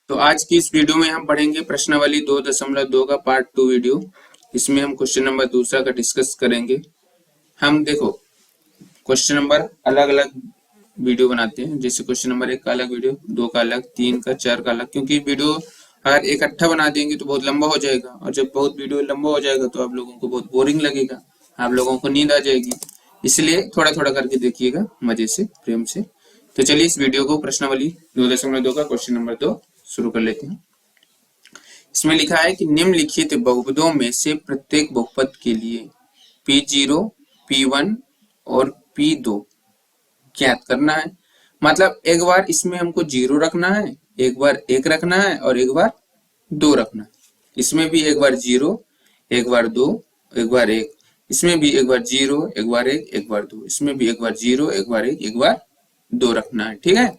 तो आज की इस वीडियो में हम पढ़ेंगे प्रश्नावली 2.2 का पार्ट 2 वीडियो। इसमें हम क्वेश्चन नंबर दूसरा का डिस्कस करेंगे। हम देखो क्वेश्चन नंबर अलग अलग वीडियो बनाते हैं, जैसे क्वेश्चन नंबर 1 का अलग वीडियो, 2 का अलग, 3 का, 4 का अलग, क्योंकि वीडियो अगर इकट्ठा बना देंगे तो बहुत लंबा हो जाएगा, और जब बहुत वीडियो लंबा हो जाएगा तो आप लोगों को बहुत बोरिंग लगेगा, आप लोगों को नींद आ जाएगी। इसलिए थोड़ा थोड़ा करके देखिएगा, मजे से, प्रेम से। तो चलिए इस वीडियो को प्रश्नावली 2.2 का क्वेश्चन नंबर 2 शुरू कर लेते हैं। इसमें लिखा है कि निम्नलिखित बहुपदों में से प्रत्येक बहुपद के लिए P0, P1 और P2 ज्ञात करना है। मतलब एक बार इसमें हमको 0 रखना है, एक बार 1 रखना है और एक बार 2 रखना है। इसमें भी एक बार 0, एक बार 2, एक बार 1। इसमें भी एक बार 0, एक बार 1, एक बार 2। इसमें भी एक बार 0, एक बार 1, एक बार 2 रखना है। ठीक है,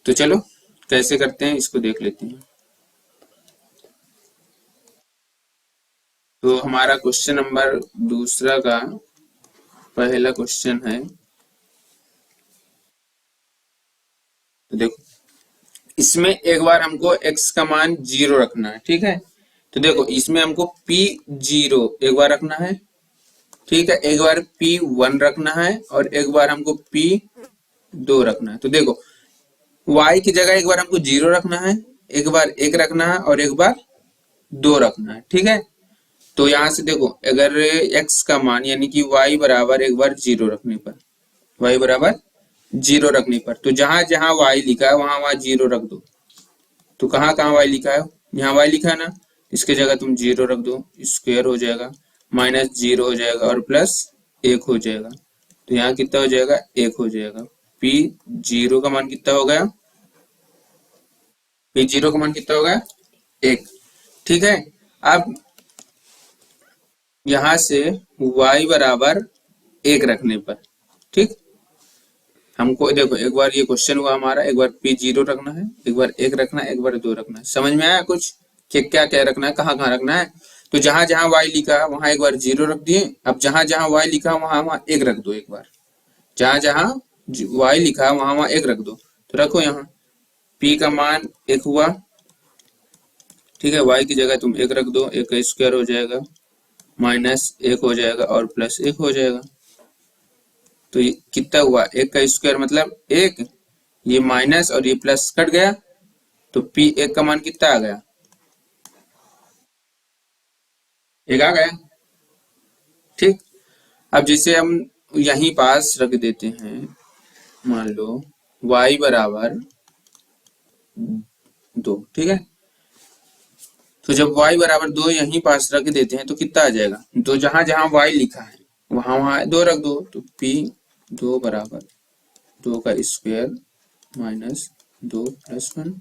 तो चलो कैसे करते हैं इसको देख लेते हैं। तो हमारा क्वेश्चन नंबर दूसरा का पहला क्वेश्चन है। तो देखो इसमें एक बार हमको x का मान 0 रखना है। ठीक है, तो देखो इसमें हमको P0 एक बार रखना है। ठीक है, एक बार P1 रखना है और एक बार हमको P2 रखना है। तो देखो y की जगह एक बार हमको 0 रखना है, एक बार 1 रखना है और एक बार 2 रखना है। ठीक है, तो यहां से देखो अगर x का मान यानी कि y बराबर एक बार 0 रखने पर, y बराबर 0 रखने पर, तो जहां जहां y लिखा है वहां वहां 0 रख दो। तो कहाँ कहाँ y लिखा है, यहाँ y लिखा है ना, इसके जगह तुम 0 रख दो, स्क्वायर हो जाएगा, माइनस 0 हो जाएगा और प्लस 1 हो जाएगा। तो यहाँ कितना हो जाएगा, 1 हो जाएगा। P0 का मान कितना हो गया, P0 का मान कितना हो गया, 1। ठीक है, अब यहां से y बराबर 1 रखने पर, ठीक, हमको देखो एक बार ये क्वेश्चन हुआ हमारा, एक बार P0 रखना है, एक बार 1 रखना है, एक बार 2 रखना है। समझ में आया कुछ कि क्या क्या रखना है, कहाँ कहाँ रखना है। तो जहां जहां y लिखा है वहां एक बार 0 रख दिए। अब जहां जहां y लिखा है वहां वहां 1 रख दो। एक बार जहां जहां y लिखा है वहां वहां 1 रख दो। तो रखो यहाँ p का मान 1 हुआ। ठीक है, y की जगह तुम 1 रख दो, 1 का स्क्वायर हो जाएगा, माइनस 1 हो जाएगा और प्लस 1 हो जाएगा। तो ये कितना हुआ, 1 का स्क्वायर मतलब 1, ये माइनस और ये प्लस कट गया, तो P1 का मान कितना आ गया, 1 आ गया। ठीक, अब जैसे हम यहीं पास रख देते हैं, मान लो y बराबर 2। ठीक है, तो जब y बराबर 2 यहीं पास रख देते हैं तो कितना आ जाएगा, तो जहां जहां y लिखा है वहां वहां 2 रख दो। तो P2 बराबर 2 का स्क्वायर माइनस 2 प्लस 1,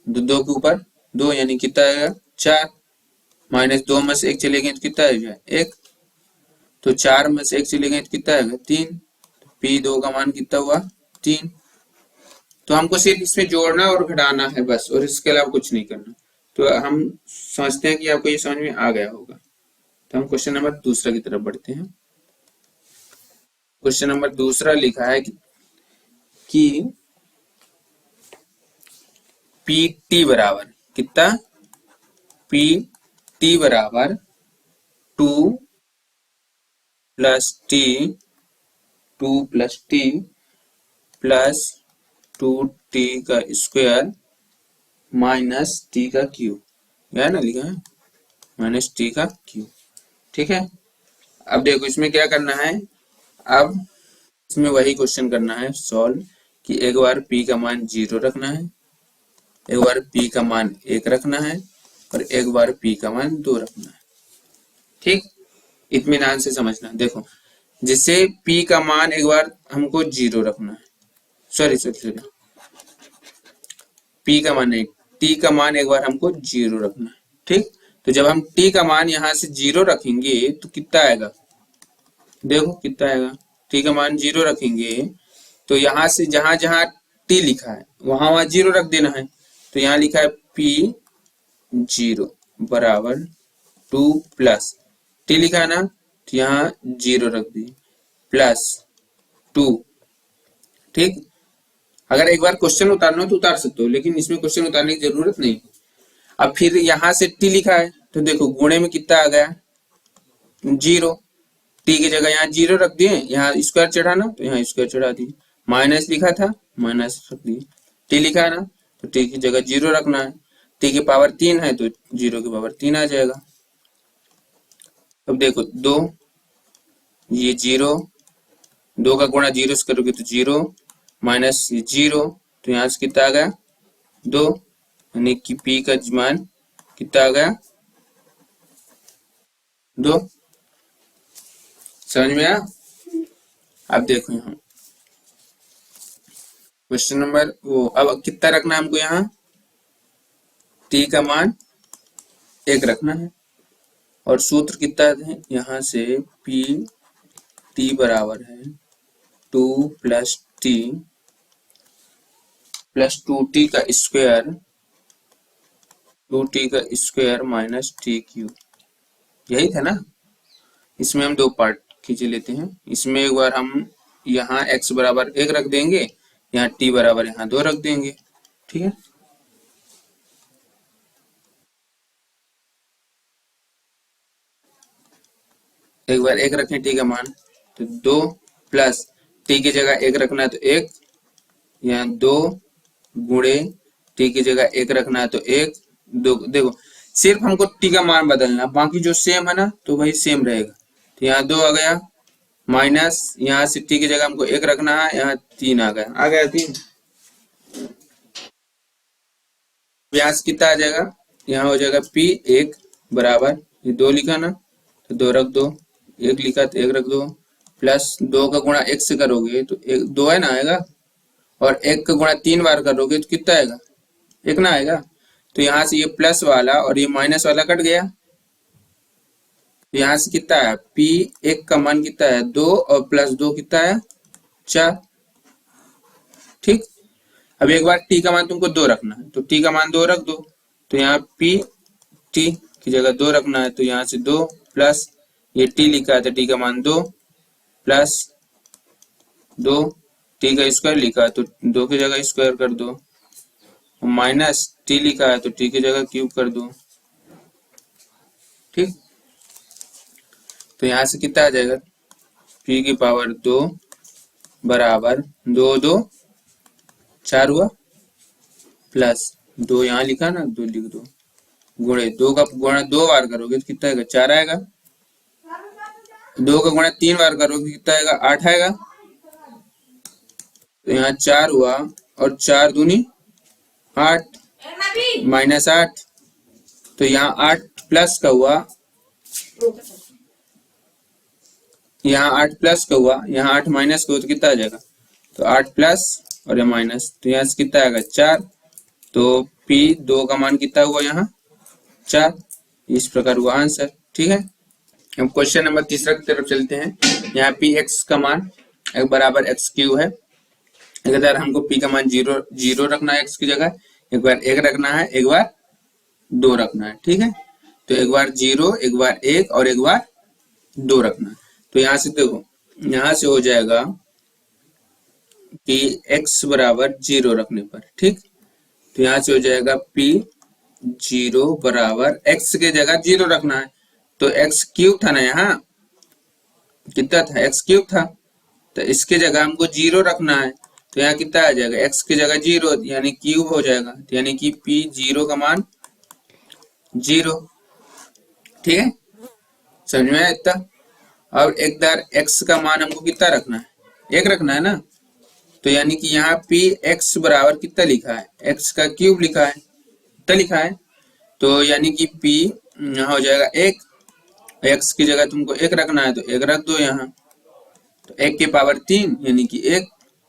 2 के ऊपर 2 यानी कितना आएगा, 4, माइनस 2 में से 1 चले गए तो कितना आएगा, 1। तो 4 में से 1 चले गए तो कितना आएगा, 3। P2 का मान कितना हुआ, 3। तो हमको सिर्फ इसमें जोड़ना और घटाना है बस, और इसके अलावा कुछ नहीं करना। तो हम समझते हैं कि आपको ये समझ में आ गया होगा। तो हम क्वेश्चन नंबर दूसरा की तरफ बढ़ते हैं। क्वेश्चन नंबर दूसरा लिखा है कि PT बराबर कितना, PT बराबर 2 plus T, 2 plus T plus 2t का स्क्वायर माइनस t का क्यूब, है ना, लिखा है माइनस t का क्यूब। ठीक है, अब देखो इसमें क्या करना है, अब इसमें वही क्वेश्चन करना है सॉल्व, कि एक बार p का मान 0 रखना है, एक बार p का मान 1 रखना है और एक बार p का मान 2 रखना है। ठीक, इत्मीनान से समझना। देखो जिससे p का मान एक बार हमको 0 रखना है, सॉरी p का मान नहीं, t का मान एक बार हमको 0 रखना है। ठीक, तो जब हम t का मान यहाँ से 0 रखेंगे तो कितना आएगा, देखो कितना आएगा, t का मान 0 रखेंगे तो यहाँ से जहां जहां t लिखा है वहां वहां 0 रख देना है। तो यहाँ लिखा है P0 बराबर 2 प्लस t लिखा है ना, तो यहाँ 0 रख दिए, प्लस 2। ठीक, अगर एक बार क्वेश्चन उतारना हो तो उतार सकते हो, लेकिन इसमें क्वेश्चन उतारने की जरूरत नहीं। अब फिर यहाँ से टी लिखा है तो देखो गुणे में कितना आ गया, 0। टी की जगह यहाँ 0 रख दिए, यहाँ स्क्वायर चढ़ाना तो यहाँ स्क्वायर चढ़ा दिए। माइनस लिखा था, माइनस रख दिए। टी लिखा है ना, तो टी की जगह 0 रखना है। टी की पावर 3 है तो 0 की पावर 3 आ जाएगा। अब देखो 2, ये 0, 2 का गुणा 0 से करोगे तो 0, माइनस ये 0, तो यहाँ से कितना आ गया 2, यानी कि पी का मान कितना आ गया 2। समझ में आया? अब देखो यहाँ क्वेश्चन नंबर वो, अब कितना रखना है हमको, यहाँ टी का मान 1 रखना है, और सूत्र कितना है यहाँ से पी टी बराबर है 2 प्लस टी प्लस 2t का स्क्वायर, 2t का स्क्वायर माइनस टी क्यूब, यही था ना। इसमें हम दो पार्ट खींच लेते हैं। इसमें एक बार हम यहाँ x बराबर 1 रख देंगे, यहाँ t बराबर यहाँ 2 रख देंगे, ठीक है। एक बार 1 रखें t का मान तो 2 प्लस t की जगह 1 रखना है तो 1, यहाँ 2 गुणे t की जगह 1 रखना है तो 1, 2। देखो सिर्फ हमको t का मान बदलना, बाकी जो सेम है ना तो वही सेम रहेगा। तो यहाँ 2 आ गया, माइनस यहाँ से t की जगह हमको 1 रखना है, यहाँ 3 आ गया 3। व्यास कितना आ जाएगा, यहाँ हो जाएगा p 1 बराबर, ये 2 लिखा ना तो 2 रख दो, 1 लिखा तो 1 रख दो, प्लस 2 का गुणा 1 से करोगे तो 2 है ना आएगा, और 1 का गुणा 3 बार करोगे तो कितना आएगा 1 ना आएगा। तो यहाँ से ये प्लस वाला और ये माइनस वाला कट गया, तो यहाँ से कितना है p 1 का मान कितना है 2, और प्लस 2 कितना है 4, ठीक। अब एक बार t का मान तुमको 2 रखना है तो t का मान 2 रख दो, तो यहाँ p t की जगह 2 रखना है तो यहाँ से 2 प्लस ये t लिखा है तो t का मान 2 प्लस 2, t का स्क्वायर लिखा है तो 2 की जगह स्क्वायर कर दो, माइनस t लिखा है तो t की जगह क्यूब कर दो, ठीक। तो यहाँ से कितना आ जाएगा p की पावर 2 बराबर 2 2 4 हुआ, प्लस 2 यहाँ लिखा ना 2 लिख दो, गुणे 2 का गुणा 2 बार करोगे तो कितना आएगा 4 आएगा, 2 का गुणा 3 बार करोगे कितना आएगा 8 आएगा। तो यहाँ 4 हुआ, और 4 दूनी 8 माइनस 8, तो यहाँ 8 प्लस का हुआ, यहाँ 8 प्लस का हुआ, यहाँ 8 माइनस का हुआ तो कितना आ जाएगा, तो 8 प्लस और ये माइनस, तो यहाँ से कितना आएगा 4। तो p 2 का मान कितना हुआ यहाँ 4, इस प्रकार हुआ आंसर, ठीक है। हम क्वेश्चन नंबर तीसरा की तरफ चलते हैं। यहाँ p x का मान एक बराबर x क्यूब है, एक बार हमको p का मान 0 रखना है x की जगह, एक बार 1 रखना है, एक बार 2 रखना है, ठीक है। तो एक बार 0, एक बार 1 और एक बार 2 रखना है। तो यहाँ से देखो, यहाँ से हो जाएगा कि x बराबर 0 रखने पर, ठीक। तो यहाँ से हो जाएगा p 0 बराबर x के जगह 0 रखना है, तो x क्यूब था ना, यहाँ कितना था x क्यूब था, तो इसके जगह हमको 0 रखना है, तो यहाँ कितना आ जाएगा x की जगह 0 यानी क्यूब हो जाएगा, तो यानी कि p 0 का मान 0, ठीक है। समझ में आया इतना। अब एक बार x का मान हमको कितना रखना है 1 रखना है ना, तो यानी कि यहाँ p x बराबर कितना लिखा है x का क्यूब लिखा है, कितना लिखा है, तो यानी कि p यहाँ हो जाएगा 1, x की जगह तुमको 1 रखना है तो 1 रख दो यहाँ, तो 1 की पावर 3 यानी कि 1,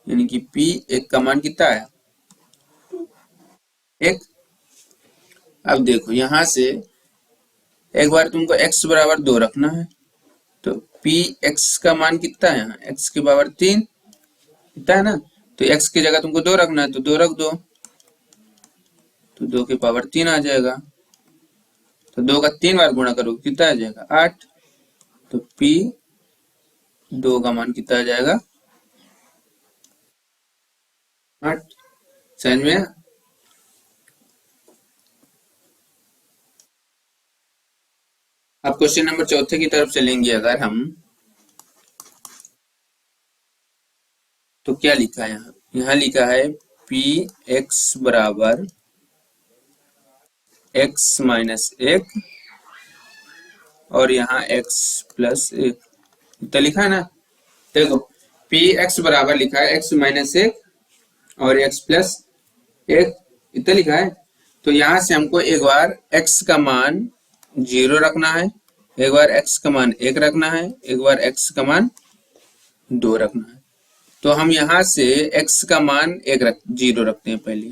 यानी कि p 1 का मान कितना आया 1। अब देखो यहाँ से एक बार तुमको x बराबर 2 रखना है, तो p x का मान कितना है यहाँ x की पावर 3 कितना है ना, तो x की जगह तुमको 2 रखना है तो 2 रख दो, तो 2 की पावर 3 आ जाएगा, तो 2 का 3 बार गुणा करो कितना आ जाएगा 8, तो p 2 का मान कितना आ जाएगा 8 समझ में। अब क्वेश्चन नंबर चौथे की तरफ चलेंगे अगर हम, तो क्या लिखा है यहाँ लिखा है पी एक्स बराबर एक्स माइनस एक और यहाँ x प्लस एक, तो लिखा है ना। देखो पी एक्स बराबर लिखा है x माइनस एक और x प्लस एक, इतना लिखा है। तो यहाँ से हमको एक बार x का मान 0 रखना है, एक बार x का मान 1 रखना है, एक बार x का मान 2 रखना है। तो हम यहाँ से x का मान 0 रखते हैं, पहले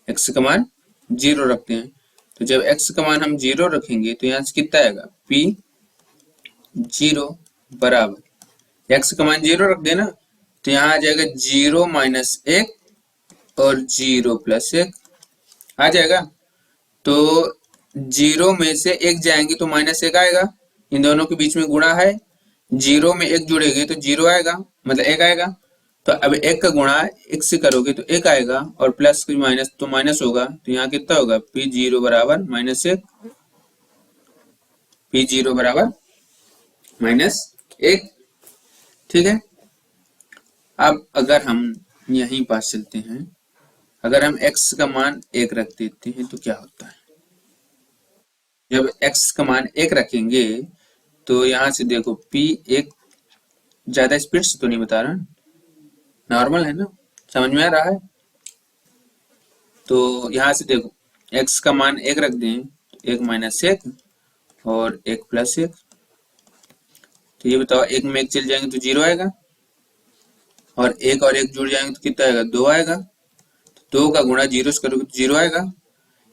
x का मान 0 रखते हैं। तो जब x का मान हम 0 रखेंगे तो यहाँ से कितना आएगा p 0 बराबर x का मान 0 रख देना, तो यहाँ आ जाएगा 0 माइनस 1 और 0 प्लस 1 आ जाएगा। तो 0 में से 1 जाएंगे तो माइनस 1 आएगा, इन दोनों के बीच में गुणा है, 0 में 1 जुड़ेगी तो 0 आएगा, मतलब 1 आएगा। तो अब 1 का गुणा 1 से करोगे तो 1 आएगा और प्लस की माइनस तो माइनस होगा, तो यहाँ कितना होगा p0 बराबर माइनस 1, p0 बराबर माइनस 1। ठीक है। अब अगर हम यहीं पास चलते हैं, अगर हम x का मान 1 रख देते हैं तो क्या होता है। जब x का मान 1 रखेंगे तो यहाँ से देखो p एक ज्यादा स्पीड से तो नहीं बता रहा, नॉर्मल है ना, समझ में आ रहा है। तो यहाँ से देखो x का मान 1 रख दें, 1 माइनस 1 और 1 प्लस 1, तो ये बताओ 1 में 1 चल जाएंगे तो 0 आएगा और 1 और 1 जुड़ जाएंगे तो कितना आएगा 2 आएगा। तो 2 का गुणा 0 से करोगे तो 0 आएगा,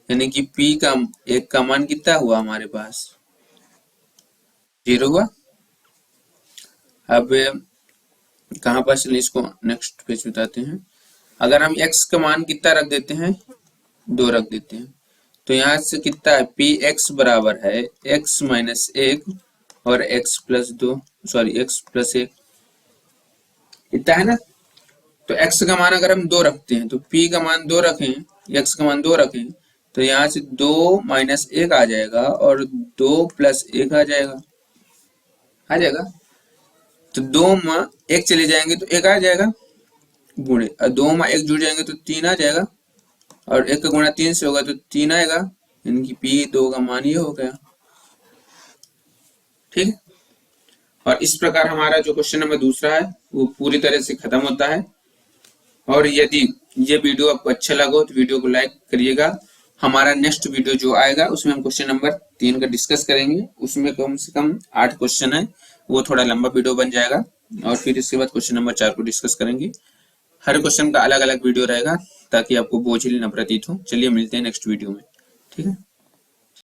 यानी कि p का 1 का मान कितना हुआ हमारे पास 0 हुआ। अब कहाँ पर चलिए इसको नेक्स्ट पेज बताते हैं। अगर हम x का मान कितना रख देते हैं 2 रख देते हैं, तो यहाँ से कितना है पी एक्स बराबर है x माइनस 1 और x plus 2, sorry x plus 1, इतना है ना। तो x का मान अगर हम 2 रखते हैं तो p का मान 2 रखें, x का मान 2 रखें, तो यहाँ से 2 माइनस 1 आ जाएगा और 2 प्लस 1 आ जाएगा, आ जाएगा। तो 2 में 1 चले जाएंगे तो 1 आ जाएगा गुणे, और 2 में 1 जुड़ जाएंगे तो 3 आ जाएगा और 1 का गुणा 3 से होगा तो 3 आएगा, यानी कि p2 का मान ये हो गया। ठीक है। और इस प्रकार हमारा जो क्वेश्चन नंबर दूसरा है वो पूरी तरह से खत्म होता है। और यदि ये वीडियो आपको अच्छा लगा तो वीडियो को लाइक करिएगा। हमारा नेक्स्ट वीडियो जो आएगा उसमें हम क्वेश्चन नंबर 3 का डिस्कस करेंगे, उसमें कम से कम 8 क्वेश्चन है, वो थोड़ा लंबा वीडियो बन जाएगा। और फिर इसके बाद क्वेश्चन नंबर 4 को डिस्कस करेंगे। हर क्वेश्चन का अलग अलग वीडियो रहेगा ताकि आपको बोझिल न प्रतीत हो। चलिए मिलते हैं नेक्स्ट वीडियो में। ठीक है।